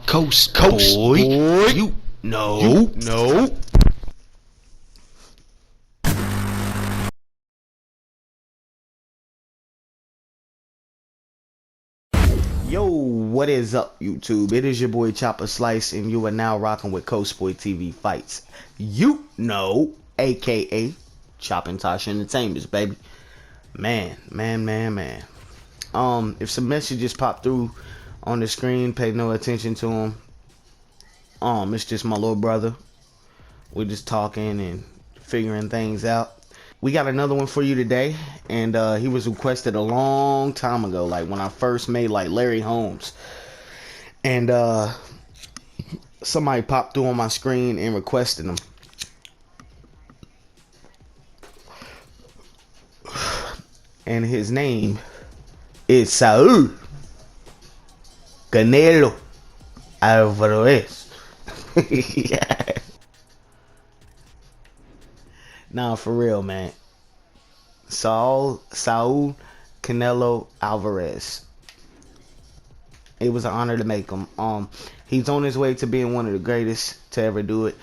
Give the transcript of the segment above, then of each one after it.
Coast boy. You know. Yo, what is up, YouTube? It is your boy Chopper Slice, and you are now rocking with Coast Boy TV Fights. You know, aka Chopping Tosh Entertainment, baby. Man. If some messages pop through on the screen, pay no attention to them. It's just my little brother. We're just talking and figuring things out. We got another one for you today, and he was requested a long time ago, like when I first made like Larry Holmes, and somebody popped through on my screen and requested him. And his name is Saul Canelo Alverez. Yeah. Nah, for real, man. Saul Canelo Alvarez. It was an honor to make him. He's on his way to being one of the greatest to ever do it.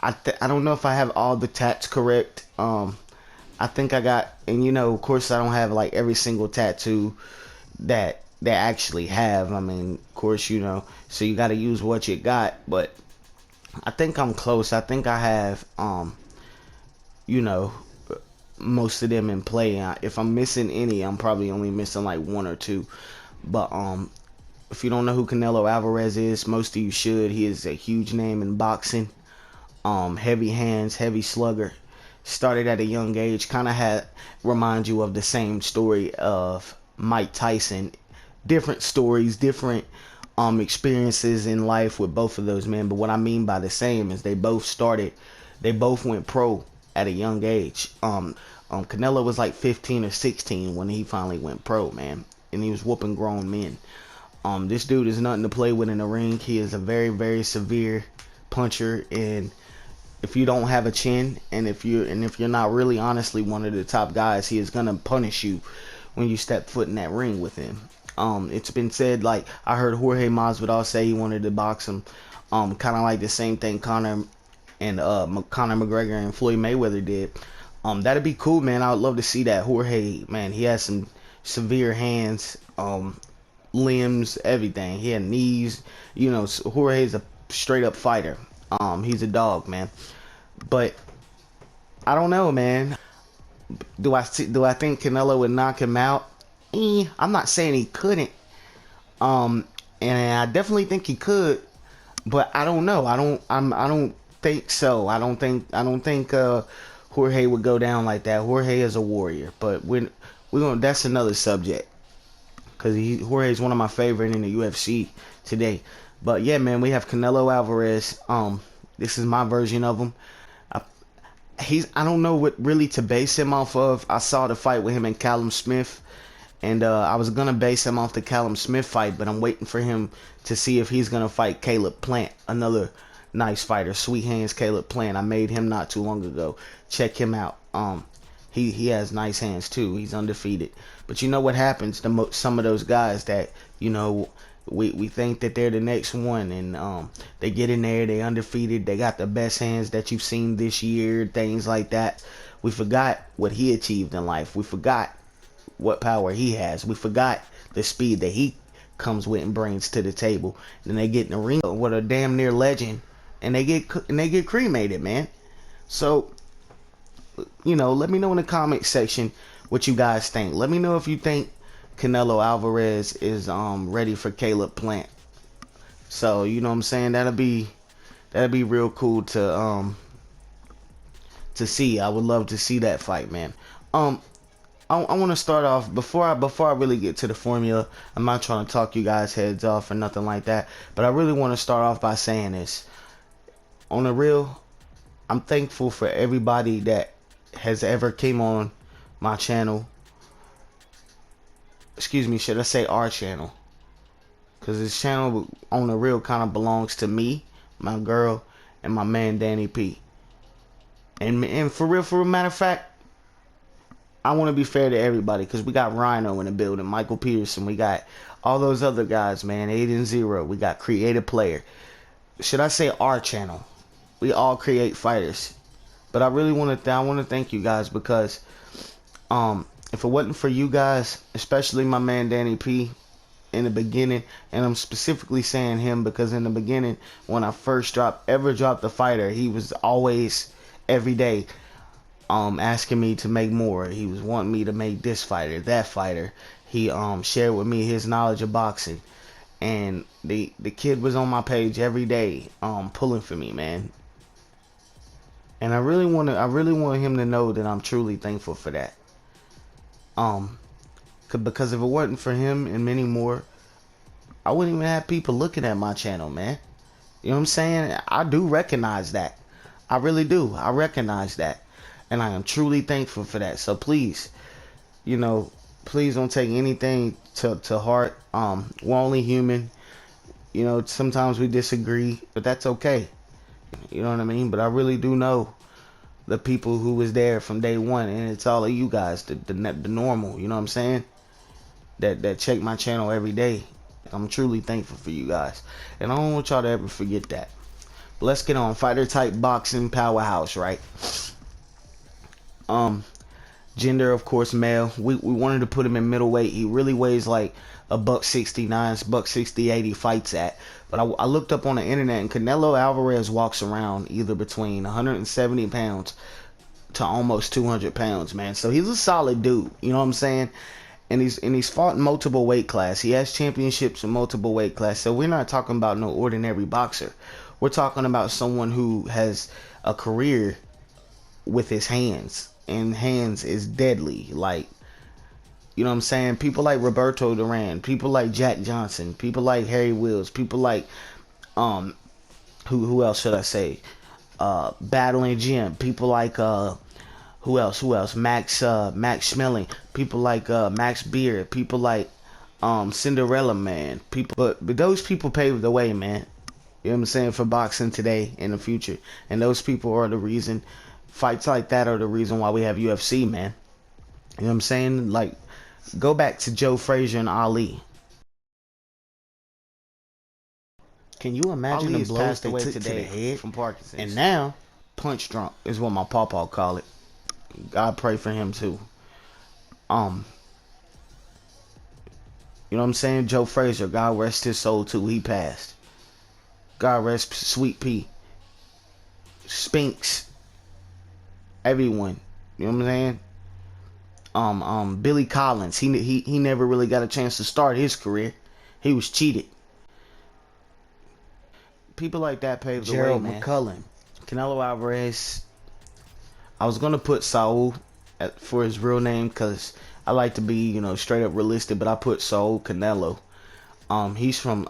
I don't know if I have all the tats correct. I think I got, and you know, of course, I don't have like every single tattoo that they actually have. I mean, of course, you know, so you got to use what you got. But I think I'm close. I think I have, you know, most of them in play. If I'm missing any, I'm probably only missing like one or two. But if you don't know who Canelo Alvarez is, most of you should. He is a huge name in boxing. Heavy hands, heavy slugger. Started at a young age. Kind of remind you of the same story of Mike Tyson. Different stories, different experiences in life with both of those men. But what I mean by the same is they both went pro at a young age. Canelo was like 15 or 16 when he finally went pro, man, and he was whooping grown men. This dude is nothing to play with in the ring. He is a very, very severe puncher, and if you don't have a chin, and if you're not really honestly one of the top guys, he is gonna punish you when you step foot in that ring with him. It's been said, like I heard Jorge Masvidal say he wanted to box him, kind of like the same thing Conor McGregor and Floyd Mayweather did. That'd be cool, man. I would love to see that. Jorge, man, he has some severe hands, limbs, everything. He had knees. You know, Jorge's a straight up fighter. He's a dog, man. But I don't know, man. Do I think Canelo would knock him out? I'm not saying he couldn't. And I definitely think he could, but I don't know. I don't think so. I don't think Jorge would go down like that. Jorge is a warrior, but we're gonna. That's another subject, because Jorge is one of my favorite in the UFC today. But yeah, man, we have Canelo Alvarez. This is my version of him. I don't know what really to base him off of. I saw the fight with him and Callum Smith, and I was gonna base him off the Callum Smith fight, but I'm waiting for him to see if he's gonna fight Caleb Plant, another nice fighter, sweet hands Caleb Plant. I made him not too long ago. Check him out. He has nice hands too. He's undefeated. But you know what happens to some of those guys that, you know, we think that they're the next one, and they get in there, they undefeated, they got the best hands that you've seen this year, things like that. We forgot what he achieved in life. We forgot what power he has. We forgot the speed that he comes with and brings to the table. Then they get in the ring with a damn near legend, and they get cremated, man. So, you know, let me know in the comment section what you guys think. Let me know if you think Canelo Alvarez is ready for Caleb Plant. So, you know what I'm saying? That'd be real cool to see. I would love to see that fight, man. I want to start off before I really get to the formula. I'm not trying to talk you guys heads off or nothing like that, but I really want to start off by saying this. On the real, I'm thankful for everybody that has ever came on my channel. Excuse me, should I say our channel? Because this channel on the real kind of belongs to me, my girl, and my man Danny P. And for real matter of fact, I want to be fair to everybody because we got Rhino in the building, Michael Peterson, we got all those other guys, man, Aiden Zero, we got Creative Player. Should I say our channel? We all create fighters. But I really want to thank you guys because if it wasn't for you guys, especially my man Danny P in the beginning, and I'm specifically saying him because in the beginning when I first ever dropped the fighter, he was always every day asking me to make more. He was wanting me to make this fighter, that fighter. He shared with me his knowledge of boxing, and the kid was on my page every day pulling for me, man. And I really want him to know that I'm truly thankful for that. Because if it wasn't for him and many more, I wouldn't even have people looking at my channel, man. You know what I'm saying? I do recognize that. I really do. I recognize that. And I am truly thankful for that. So please, you know, please don't take anything to heart. We're only human. You know, sometimes we disagree, but that's okay. You know what I mean? But I really do know the people who was there from day one, and it's all of you guys, the normal, you know what I'm saying? That check my channel every day. I'm truly thankful for you guys, and I don't want y'all to ever forget that. But let's get on. Fighter type boxing powerhouse, right? Gender, of course, male. We wanted to put him in middleweight. He really weighs like a $169, $168 he fights at. But I looked up on the internet, and Canelo Alvarez walks around either between 170 pounds to almost 200 pounds, man. So he's a solid dude, you know what I'm saying? And he's fought in multiple weight class. He has championships in multiple weight class. So we're not talking about no ordinary boxer. We're talking about someone who has a career with his hands, and hands is deadly. Like, you know what I'm saying? People like Roberto Duran, people like Jack Johnson, people like Harry Wills, people like who else should I say? Battling Jim, people like who else? Max Schmeling, people like Max Beard, people like Cinderella Man, people, but those people paved the way, man. You know what I'm saying, for boxing today and the future. And those people are the reason fights like that are the reason why we have UFC, man. You know what I'm saying? Like, go back to Joe Frazier and Ali. Can you imagine the blows they took today to the head from Parkinson's? And now, punch drunk is what my pawpaw call it. God pray for him too. You know what I'm saying? Joe Frazier, God rest his soul too. He passed. God rest Sweet Pea, Spinks, everyone. You know what I'm saying? Billy Collins. He never really got a chance to start his career. He was cheated. People like that paved the way, man. McCullen, Canelo Alvarez. I was gonna put Saul for his real name because I like to be, you know, straight up realistic. But I put Saul Canelo. He's from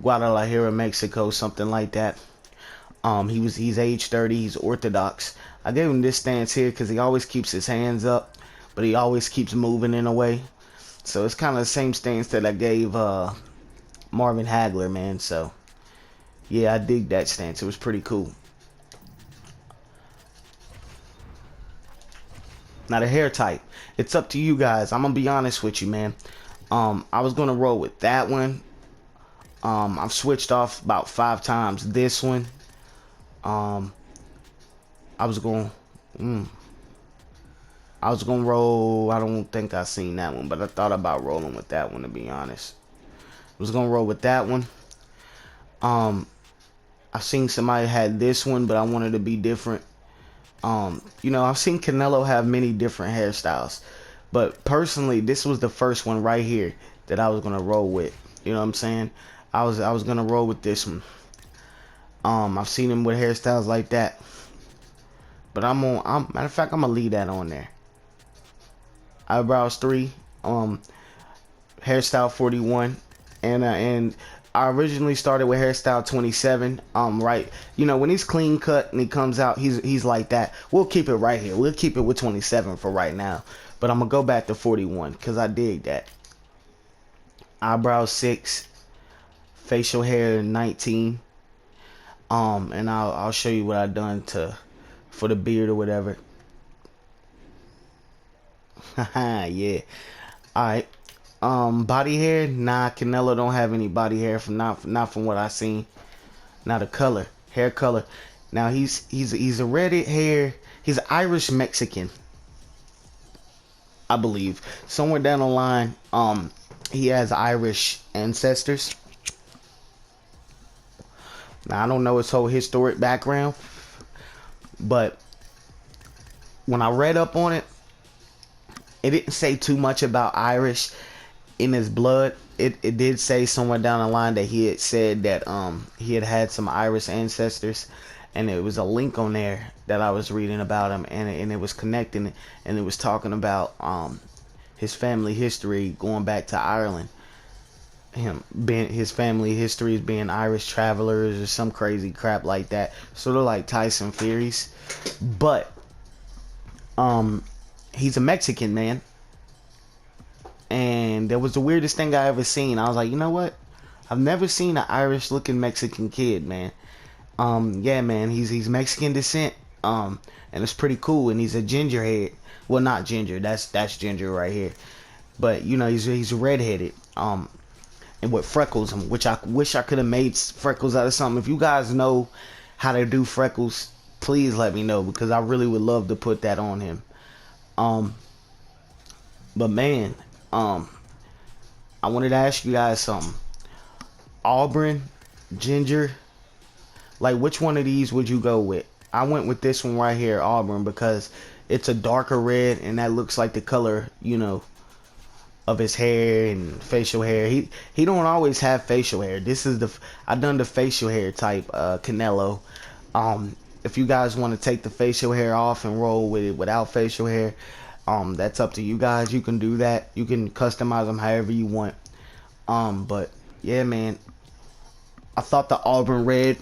Guadalajara, Mexico, something like that. He's age 30. He's Orthodox. I gave him this stance here because he always keeps his hands up, but he always keeps moving in a way. So it's kind of the same stance that I gave Marvin Hagler, man. So yeah, I dig that stance. It was pretty cool. Now the hair type, it's up to you guys. I'm gonna be honest with you, man. I was gonna roll with that one. I've switched off about 5 times. This one, I was going roll. I don't think I seen that one, but I thought about rolling with that one, to be honest. I was gonna roll with that one. I seen somebody had this one, but I wanted to be different. You know, I've seen Canelo have many different hairstyles, but personally, this was the first one right here that I was gonna roll with. You know what I'm saying? I was gonna roll with this one. I've seen him with hairstyles like that, but matter of fact, I'm gonna leave that on there. Eyebrows 3, hairstyle 41, and I originally started with hairstyle 27. Right, you know, when he's clean cut and he comes out, he's like that. We'll keep it right here. We'll keep it with 27 for right now, but I'm gonna go back to 41 because I dig that. Eyebrows 6, facial hair 19. And I'll show you what I done for the beard or whatever. Yeah. All right. Body hair? Nah, Canelo don't have any body hair from not from what I seen. Now the color, hair color. Now he's a redhead hair. He's Irish Mexican, I believe. Somewhere down the line, he has Irish ancestors. Now I don't know his whole historic background, but when I read up on it, it didn't say too much about Irish in his blood. It did say somewhere down the line that he had said that he had some Irish ancestors, and it was a link on there that I was reading about him, and it was connecting, and it was talking about his family history going back to Ireland. His family history is being Irish travelers or some crazy crap like that, sort of like Tyson Fury's. But he's a Mexican man, and that was the weirdest thing I ever seen. I was like, you know what? I've never seen an Irish looking Mexican kid, man. Yeah, man, he's Mexican descent. And it's pretty cool. And he's a gingerhead. Well, not ginger. That's ginger right here. But you know, he's redheaded. And with freckles, which I wish I could have made freckles out of something. If you guys know how to do freckles, please let me know, because I really would love to put that on him. But man, I wanted to ask you guys something. Auburn, ginger, like which one of these would you go with? I went with this one right here, Auburn, because it's a darker red, and that looks like the color, you know, of his hair and facial hair. He don't always have facial hair. This is I done the facial hair type Canelo. If you guys want to take the facial hair off and roll with it without facial hair, that's up to you guys. You can do that. You can customize them however you want. But yeah, man, I thought the Auburn red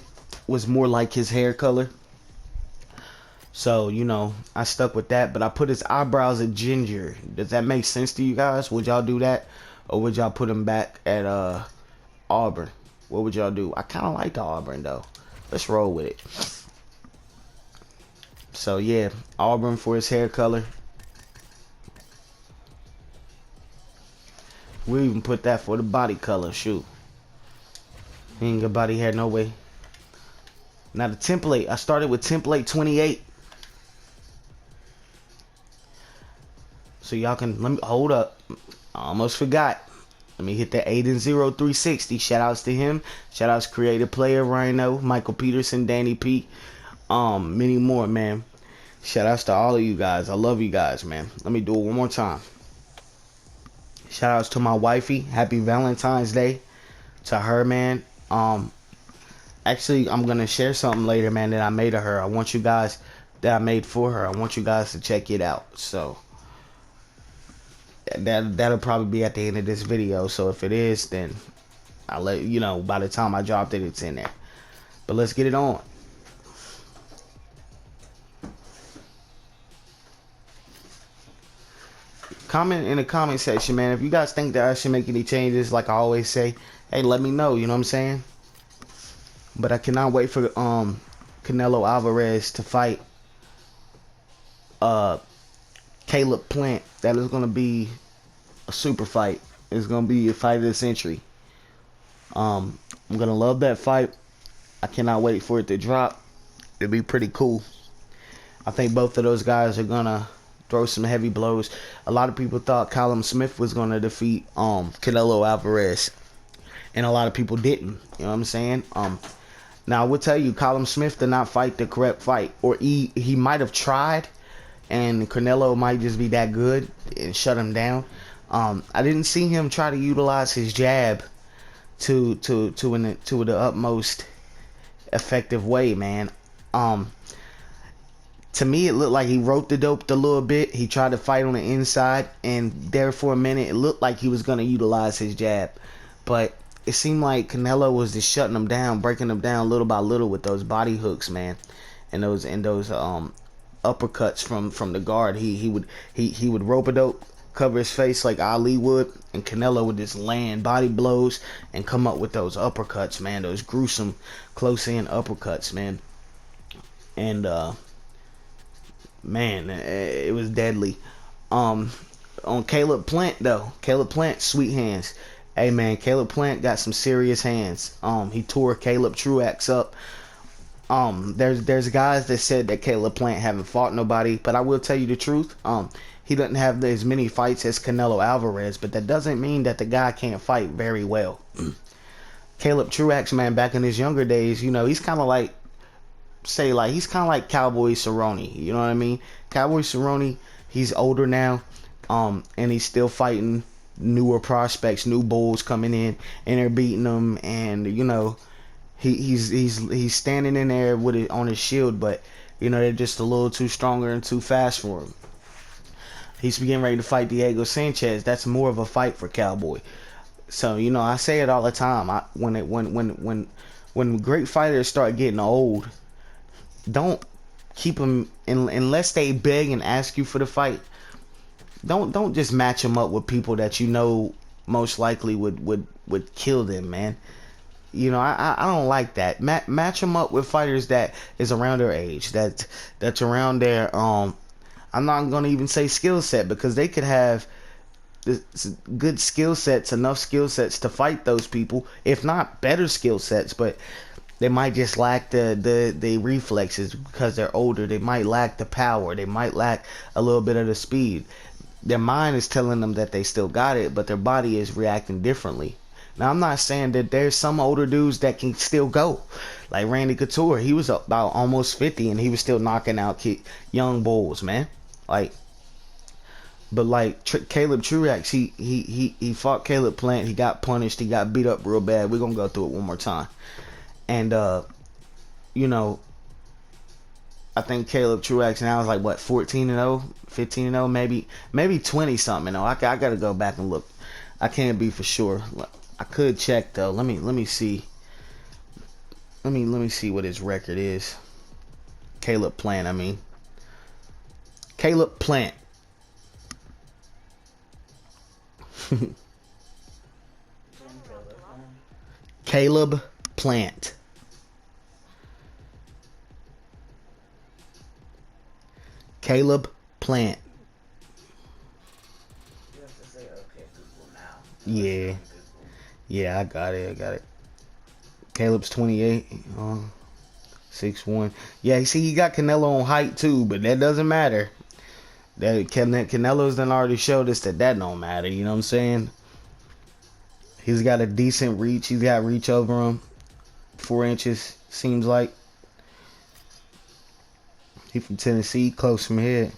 was more like his hair color. So, you know, I stuck with that, but I put his eyebrows at ginger. Does that make sense to you guys? Would y'all do that? Or would y'all put him back at Auburn? What would y'all do? I kind of like the Auburn, though. Let's roll with it. So, yeah, Auburn for his hair color. We even put that for the body color. Shoot. He ain't got body hair, no way. Now, the template. I started with template 28. So y'all can, let me hold up. I almost forgot. Let me hit the 8-0-360. Shout outs to him. Shout outs creative player Rhino, Michael Peterson, Danny P. Many more, man. Shout outs to all of you guys. I love you guys, man. Let me do it one more time. Shout outs to my wifey. Happy Valentine's Day to her, man. Actually, I'm gonna share something later, man, that I made of her. I want you guys that I made for her. I want you guys to check it out. So that'll probably be at the end of this video. So if it is, then I'll let you know by the time I dropped it, it's in there. But let's get it on. Comment in the comment section, man. If you guys think that I should make any changes, like I always say, hey, let me know. You know what I'm saying? But I cannot wait for Canelo Alvarez to fight Caleb Plant. That is going to be a super fight. It's going to be a fight of the century. I'm going to love that fight. I cannot wait for it to drop. It'll be pretty cool. I think both of those guys are going to throw some heavy blows. A lot of people thought Callum Smith was going to defeat Canelo Alvarez. And a lot of people didn't. You know what I'm saying? Now, I will tell you, Callum Smith did not fight the correct fight. Or he might have tried, and Canelo might just be that good and shut him down. I didn't see him try to utilize his jab to the utmost effective way, man. To me, it looked like he wrote the dope a little bit. He tried to fight on the inside, and there for a minute, it looked like he was going to utilize his jab. But it seemed like Canelo was just shutting him down, breaking him down little by little with those body hooks, man, and those uppercuts from the guard. He would rope a dope, cover his face like Ali would, and Canelo would just land body blows and come up with those uppercuts, man, those gruesome close in uppercuts, man. And man, it was deadly. on Caleb Plant though. Caleb Plant, sweet hands. Hey man, Caleb Plant got some serious hands. He tore Caleb Truax up. There's guys that said that Caleb Plant haven't fought nobody, but I will tell you the truth. He doesn't have as many fights as Canelo Alvarez, but that doesn't mean that the guy can't fight very well. Caleb Truax, man, back in his younger days, you know, he's kind of like, he's kind of like Cowboy Cerrone. You know what I mean? Cowboy Cerrone, he's older now, and he's still fighting newer prospects, new bulls coming in, and they're beating him, and you know, he's standing in there with it on his shield, but you know, they're just a little too stronger and too fast for him. He's getting ready to fight Diego Sanchez. That's more of a fight for Cowboy. So you know, I say it all the time. When great fighters start getting old, don't keep them unless they beg and ask you for the fight. Don't just match them up with people that you know most likely would kill them, man. You know, I don't like that. Match them up with fighters that is around their age, that's around their I'm not gonna even say skill set, because they could have good skill sets, enough skill sets to fight those people, if not better skill sets, but they might just lack the reflexes because they're older. They might lack the power. They might lack a little bit of the speed. Their mind is telling them that they still got it, but their body is reacting differently. Now, I'm not saying that there's some older dudes that can still go. Like Randy Couture, he was about almost 50 and he was still knocking out young bulls, man. But Caleb Truax, he fought Caleb Plant. He got punished. He got beat up real bad. We're gonna go through it one more time. And you know, I think Caleb Truax now is like what, 14-0, 15-0, maybe 20 something. I gotta go back and look. I can't be for sure. I could check though. Let me see. Let me see what his record is. Caleb Plant, I mean. Caleb Plant. Caleb Plant. Caleb Plant. You have to say, okay, Google now. Yeah. Yeah, I got it. Caleb's 28. 6'1". Yeah, you see, he got Canelo on height too, but that doesn't matter. That Canelo's done already showed us that don't matter. You know what I'm saying? He's got a decent reach. He's got reach over him. 4 inches, seems like. He from Tennessee, close from here.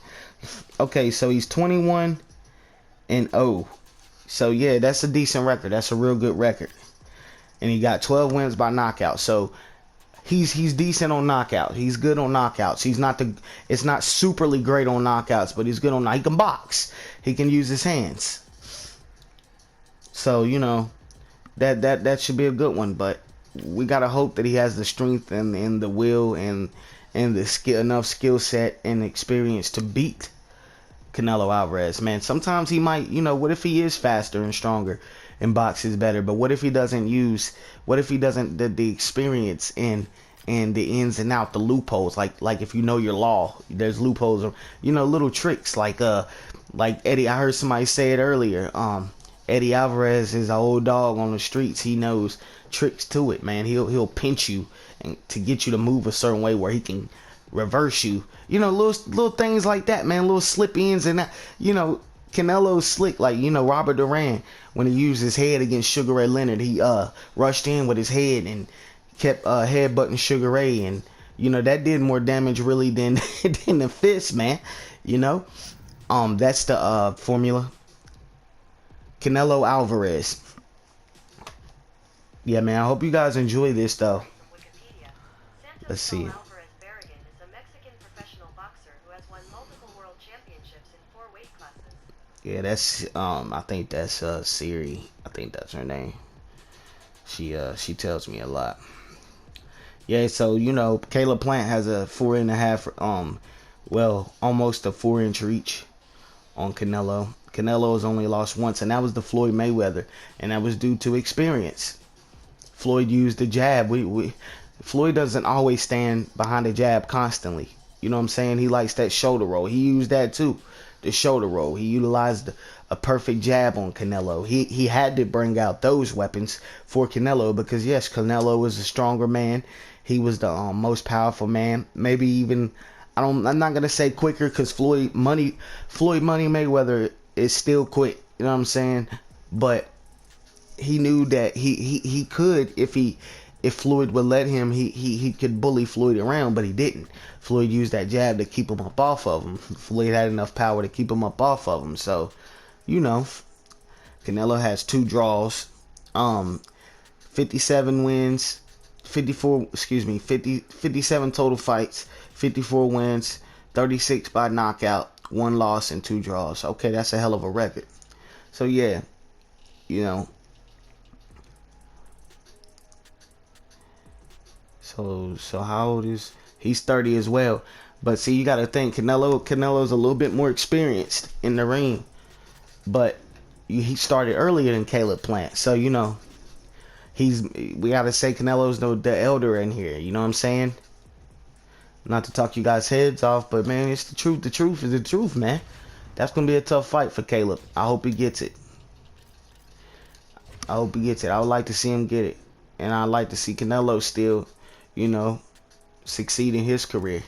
Okay, so he's 21-0. So yeah, that's a decent record. That's a real good record. And he got 12 wins by knockout. So he's decent on knockout. He's good on knockouts. It's not superly great on knockouts, but he's good on. He can box. He can use his hands. So you know, that should be a good one. But we gotta hope that he has the strength and the will and the enough skill set and experience to beat Canelo Alvarez. Man, sometimes he might. You know, what if he is faster and stronger and boxes better? But what if he doesn't the experience and the ins and out, the loopholes, like if you know your law, there's loopholes, or you know, little tricks like Eddie. I heard somebody say it earlier. Eddie Alvarez is an old dog on the streets. He knows tricks to it, man. He'll pinch you and to get you to move a certain way where he can reverse you. You know, little things like that, man. Little slip ins and that. You know, Canelo's slick, like, you know, Robert Duran, when he used his head against Sugar Ray Leonard, he rushed in with his head and kept headbutting Sugar Ray, and you know, that did more damage really than than the fist, man. You know, that's the formula. Canelo Alvarez. Yeah, man, I hope you guys enjoy this though. Let's see. Yeah, that's I think that's Siri. I think that's her name. She tells me a lot. Yeah, so you know, Caleb Plant has a 4.5 well, almost a 4-inch reach on Canelo. Canelo has only lost once, and that was the Floyd Mayweather, and that was due to experience. Floyd used the jab. Floyd doesn't always stand behind the jab constantly. You know what I'm saying? He likes that shoulder roll. He used that too the shoulder roll. He utilized a perfect jab on Canelo. He had to bring out those weapons for Canelo because yes, Canelo was a stronger man. He was the most powerful man. Maybe even I'm not gonna say quicker because Floyd Money Mayweather is still quick. You know what I'm saying? But he knew that he could if Floyd would let him, he could bully Floyd around, but he didn't. Floyd used that jab to keep him up off of him. Floyd had enough power to keep him up off of him. So, you know, Canelo has 2 draws, 57 wins, 57 total fights, 54 wins, 36 by knockout, 1 loss and 2 draws. Okay, that's a hell of a record. So yeah, you know. So how old is he's 30 as well. But see, you got to think Canelo's a little bit more experienced in the ring. But he started earlier than Caleb Plant. So, you know, we got to say Canelo's the elder in here, you know what I'm saying? Not to talk you guys heads off, but man, it's the truth. The truth is the truth, man. That's going to be a tough fight for Caleb. I hope he gets it. I hope he gets it. I would like to see him get it. And I'd like to see Canelo still, you know, succeed in his career.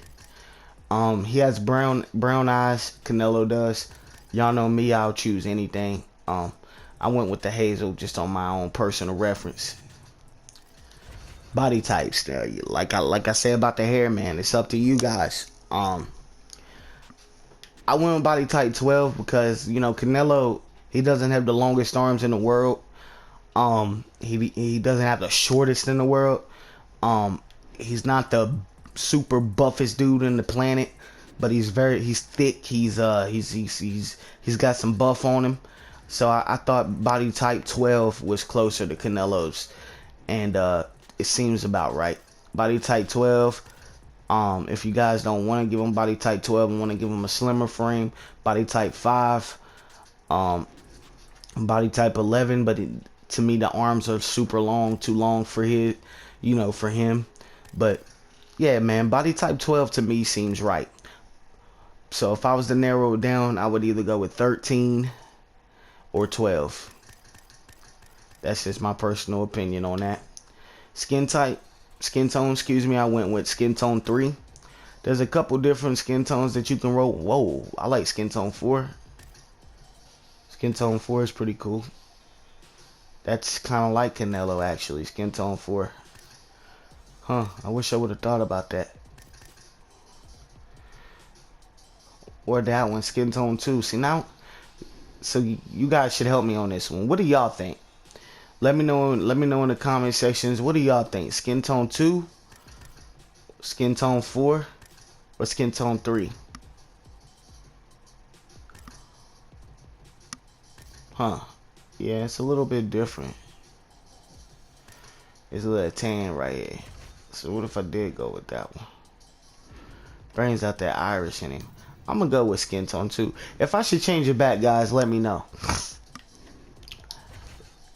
He has brown eyes. Canelo does. Y'all know me. I'll choose anything. I went with the hazel just on my own personal reference. Body types, like I said about the hair, man. It's up to you guys. I went with body type 12 because you know Canelo. He doesn't have the longest arms in the world. He doesn't have the shortest in the world. He's not the super buffest dude in the planet, but he's thick. He's got some buff on him. So I thought body type 12 was closer to Canelo's, and it seems about right. Body type 12. If you guys don't want to give him body type 12 and want to give him a slimmer frame, body type 5. Body type 11, but to me the arms are super long, too long for for him. But yeah, man, body type 12 to me seems right. So if I was to narrow it down, I would either go with 13 or 12. That's just my personal opinion on that. Skin tone, I went with skin tone 3. There's a couple different skin tones that you can roll. Whoa, I like skin tone 4. Skin tone 4 is pretty cool. That's kind of like Canelo, actually. Skin tone 4. Huh, I wish I would have thought about that. Or that one, skin tone 2. See, now, so you guys should help me on this one. What do y'all think? Let me know in the comment sections. What do y'all think? Skin tone 2, skin tone 4, or skin tone 3? Huh. Yeah, it's a little bit different. It's a little tan right here. So what if I did go with that one? Brings out that Irish in him. I'm gonna go with skin tone 2. If I should change it back, guys, let me know.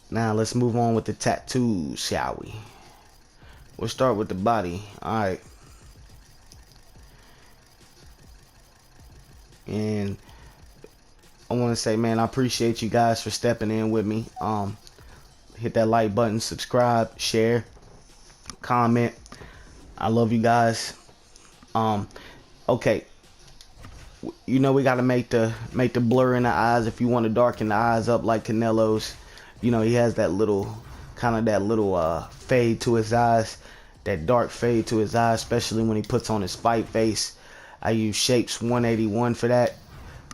Now let's move on with the tattoos, shall we? We'll start with the body. Alright. And I want to say, man, I appreciate you guys for stepping in with me. Hit that like button, subscribe, share, comment. I love you guys. Okay. You know we gotta make the blur in the eyes if you want to darken the eyes up like Canelo's. You know, he has that little fade to his eyes, that dark fade to his eyes, especially when he puts on his fight face. I use Shapes 181 for that,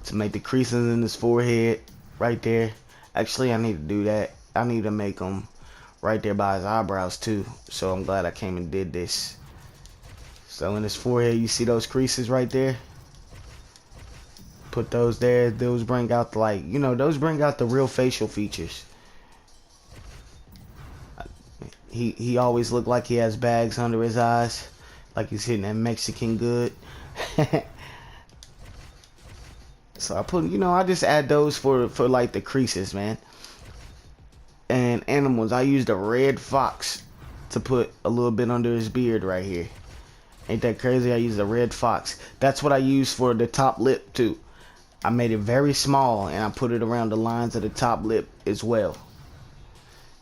to make the creases in his forehead right there. Actually, I need to do that. I need to make them right there by his eyebrows too. So I'm glad I came and did this. So in his forehead, you see those creases right there? Put those there. Those bring out those bring out the real facial features. He always looked like he has bags under his eyes, like he's hitting that Mexican good. So I put, I just add those for like the creases, man. And animals, I used a red fox to put a little bit under his beard right here. Ain't that crazy? I used a red fox. That's what I use for the top lip too. I made it very small, and I put it around the lines of the top lip as well.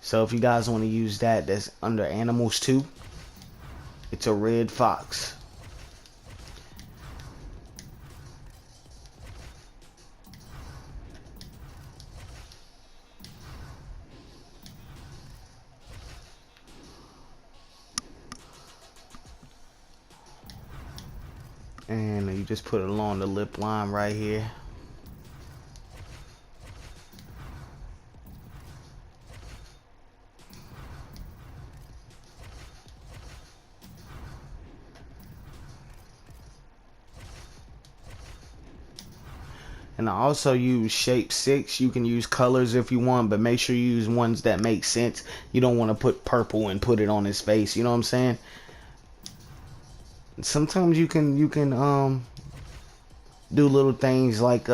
So if you guys want to use that, that's under animals too. It's a red fox. And you just put it along the lip line right here. And I also use shape 6. You can use colors if you want, but make sure you use ones that make sense. You don't want to put purple and put it on his face. You know what I'm saying? Sometimes you can do little things like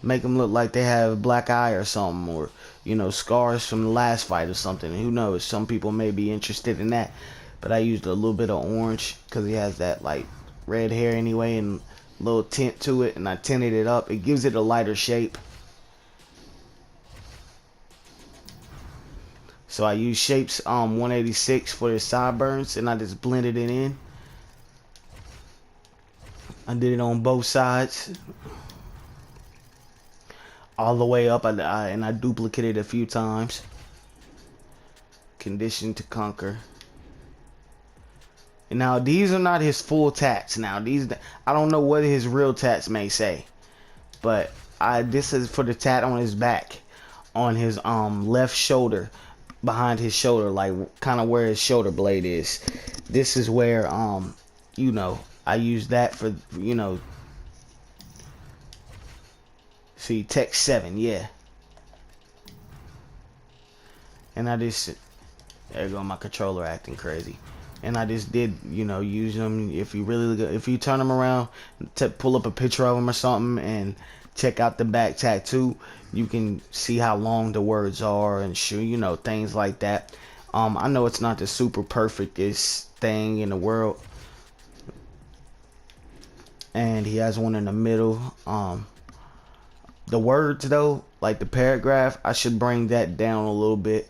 make them look like they have black eye or something, or scars from the last fight or something. Who knows? Some people may be interested in that, but I used a little bit of orange because he has that like red hair anyway, and a little tint to it, and I tinted it up. It gives it a lighter shape. So I use shapes 186 for the sideburns, and I just blended it in. I did it on both sides, all the way up, and I duplicated a few times. Condition to conquer. And now these are not his full tats. Now these, I don't know what his real tats may say, but this is for the tat on his back, on his left shoulder, behind his shoulder, like kind of where his shoulder blade is. This is where I use that for, see, Tech 7, yeah. And I just, there go my controller acting crazy. And I just did, use them. If you turn them around, pull up a picture of them or something, and check out the back tattoo, you can see how long the words are and things like that. I know it's not the super perfectest thing in the world. And he has one in the middle. The words though, like the paragraph, I should bring that down a little bit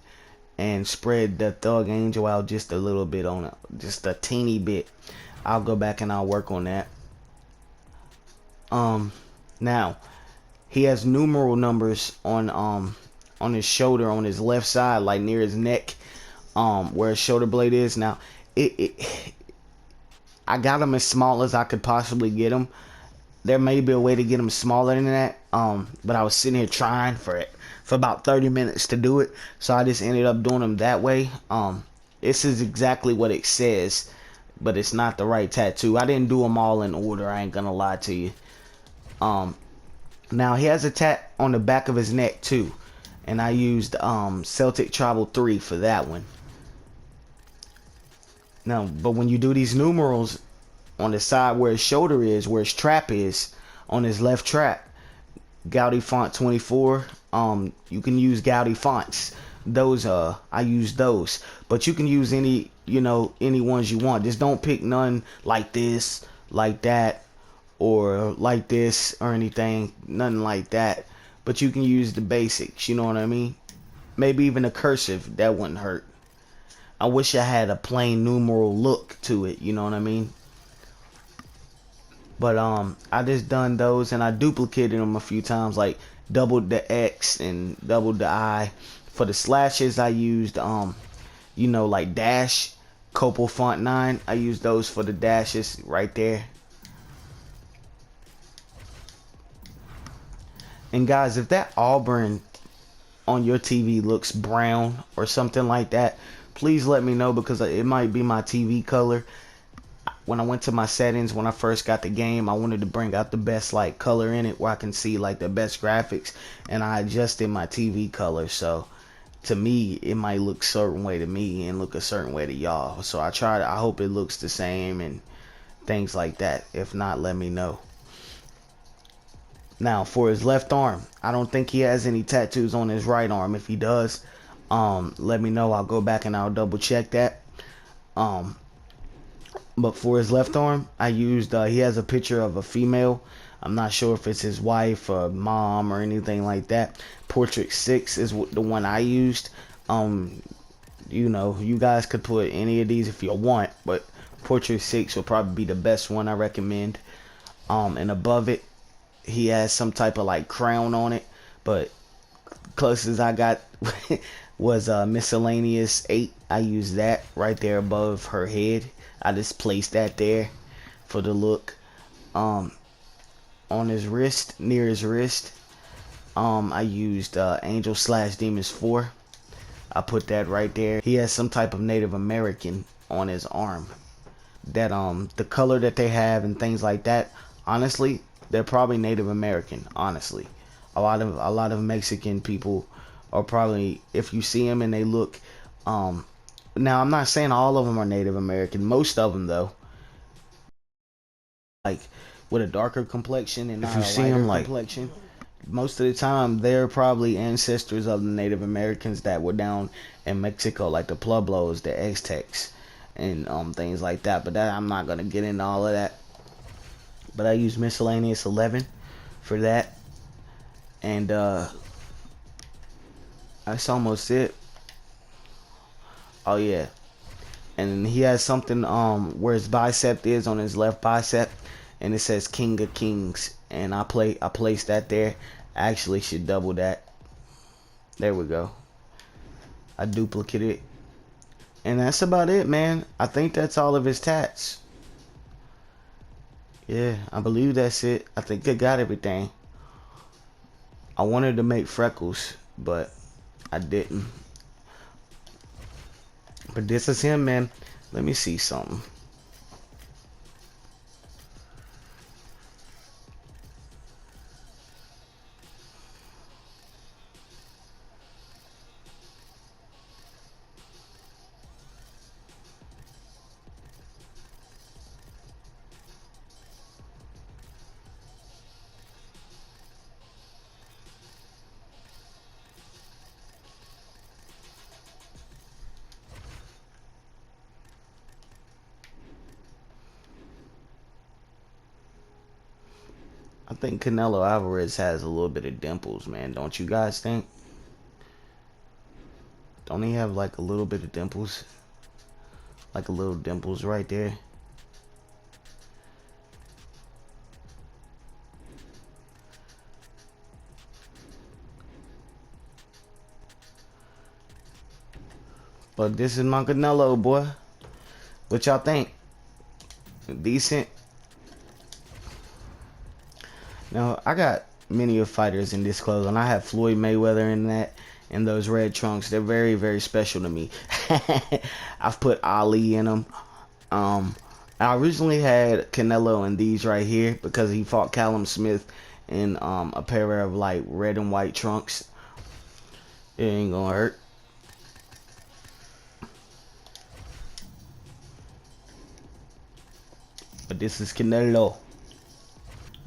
and spread the Thug Angel out just a little bit on it, just a teeny bit. I'll go back and I'll work on that. Now he has numeral numbers on his shoulder, on his left side, like near his neck, where his shoulder blade is. Now I got them as small as I could possibly get them. There may be a way to get them smaller than that, but I was sitting here trying for about 30 minutes to do it, so I just ended up doing them that way. This is exactly what it says, but it's not the right tattoo. I didn't do them all in order, I ain't gonna lie to you. Now he has a tat on the back of his neck too, and I used Celtic Tribal 3 for that one. Now, but when you do these numerals on the side where his shoulder is, where his trap is, on his left trap, Gaudy font 24, you can use Gaudy fonts. Those I use those, but you can use any any ones you want. Just don't pick none like this, like that, or like this, or anything, nothing like that. But you can use the basics, you know what I mean? Maybe even a cursive, that wouldn't hurt. I wish I had a plain numeral look to it, you know what I mean? But I just done those, and I duplicated them a few times, like doubled the X and doubled the I. For the slashes, I used like dash Copal font 9. I used those for the dashes right there. And guys, if that Auburn on your TV looks brown or something like that, please let me know, because it might be my TV color. When I went to my settings, when I first got the game, I wanted to bring out the best like color in it, where I can see like the best graphics, and I adjusted my TV color. So to me, it might look a certain way to me and look a certain way to y'all. So I hope it looks the same and things like that. If not, let me know. Now for his left arm, I don't think he has any tattoos on his right arm. If he does, let me know. I'll go back and I'll double check that. But for his left arm, I used he has a picture of a female. I'm not sure if it's his wife or mom or anything like that. Portrait 6 is the one I used. You know, you guys could put any of these if you want, but Portrait 6 will probably be the best one I recommend. And above it, he has some type of like crown on it, but closest I got was miscellaneous 8. I used that right there above her head. I just placed that there for the look. On his wrist, near his wrist, I used Angel / Demons 4. I put that right there. He has some type of Native American on his arm. That the color that they have and things like that, honestly, they're probably Native American. Honestly, a lot of Mexican people are probably, if you see them and they look, now I'm not saying all of them are Native American. Most of them though, like with a darker complexion and not a lighter complexion. Most of the time, they're probably ancestors of the Native Americans that were down in Mexico, like the Pueblos, the Aztecs, and things like that. But that, I'm not gonna get into all of that. But I use miscellaneous 11 for that, and that's almost it. Oh yeah, and he has something where his bicep is on his left bicep, and it says King of Kings, and I placed that there. I actually should double that. There we go. I duplicated it, and that's about it, man. I think that's all of his tats. Yeah, I believe that's it. I think I got everything. I wanted to make freckles, but I didn't. But this is him, man. Let me see something. I think Canelo Alvarez has a little bit of dimples, man. Don't you guys think? Don't he have like a little bit of dimples? Like a little dimples right there. But this is my Canelo, boy. What y'all think? Decent? Now, I got many of fighters in this clothing. I have Floyd Mayweather in that, in those red trunks. They're very, very special to me. I've put Ali in them. I originally had Canelo in these right here because he fought Callum Smith in a pair of like red and white trunks. It ain't gonna hurt. But this is Canelo.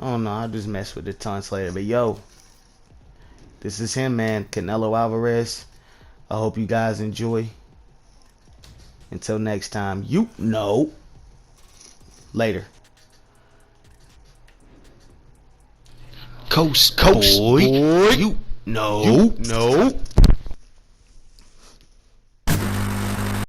Oh no, I just messed with the translator. But yo, this is him, man. Canelo Alvarez. I hope you guys enjoy. Until next time, you know. Later. Coast boy. You know.